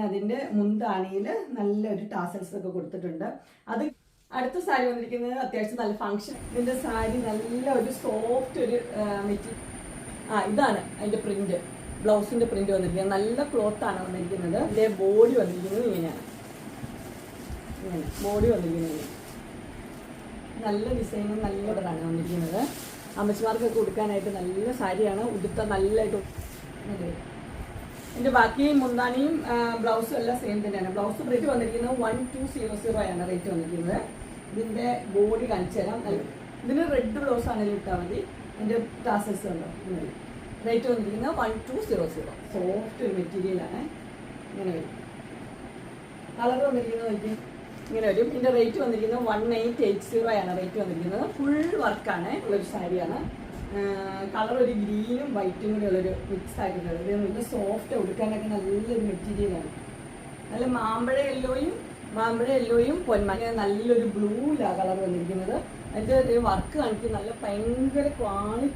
അതിന്റെ മുന്താണിയിൽ നല്ലൊരു ടാസൽസ് ഒക്കെ കൊടുത്തിട്ടുണ്ട്. അത് അടുത്ത സാരി വന്നിരിക്കുന്നത് അത്യാവശ്യം നല്ല ഫംഗ്ഷൻ. ഇതിന്റെ സാരി നല്ല ഒരു സോഫ്റ്റ് ഒരു മെറ്റീരിയൽ. ഇതാണ് അതിന്റെ പ്രിന്റ്, ബ്ലൗസിന്റെ പ്രിന്റ് വന്നിരിക്കുന്നത്. നല്ല ക്ലോത്ത് ആണ് വന്നിരിക്കുന്നത്. ഇതിന്റെ ബോഡി വന്നിരിക്കുന്നത് ഇങ്ങനെയാണ്. ഇങ്ങനെ ബോഡി വന്നിരിക്കുന്നത് നല്ല ഡിസൈനും നല്ല ഓർഡറാണ് വന്നിരിക്കുന്നത്. അമ്മച്ചിമാർക്കൊക്കെ കൊടുക്കാനായിട്ട് നല്ല സാരിയാണ്. ഉടുത്ത നല്ലതായിട്ട് ഇതിന്റെ ബാക്കി മുന്താനിയും ബ്ലൗസും എല്ലാം സെയിം തന്നെയാണ്. ബ്ലൗസ് റേറ്റ് വന്നിരിക്കുന്നത് 1200 ആണ് റേറ്റ് വന്നിരിക്കുന്നത്. ഇതിന്റെ ബോഡി കാണിച്ചു തരാം. ഇതിന് റെഡ് ബ്ലൗസ് ആണെങ്കിലും ഇട്ടാൽ മതി. അതിന്റെ ടാസൽസ് ഉണ്ടോ ഇങ്ങനെ. റേറ്റ് വന്നിരിക്കുന്നത് 1200. സോഫ്റ്റ് ഒരു മെറ്റീരിയലാണ്. ഇങ്ങനെ വരും. കളർ വന്നിരിക്കുന്നത് ഇങ്ങനെ വരും. ഇതിന്റെ റേറ്റ് വന്നിരിക്കുന്നത് 1880 ആണ് റേറ്റ് വന്നിരിക്കുന്നത്. ഫുൾ വർക്കാണ് ഉള്ളൊരു സാരിയാണ്. കളർ ഒരു ഗ്രീനും വൈറ്റും കൂടി ഉള്ളൊരു മിക്സ് ആയിട്ടുള്ളത്. ഇത് നല്ല സോഫ്റ്റ് ഉടുക്കാനൊക്കെ നല്ലൊരു മെറ്റീരിയലാണ്. നല്ല മാമ്പഴ യെല്ലോയും പൊന്മഞ്ഞ നല്ലൊരു ബ്ലൂയിലാണ് കളർ വന്നിരിക്കുന്നത്. അതിൻ്റെ വർക്ക് കാണിക്കും. നല്ല ഭയങ്കര ക്വാളിറ്റി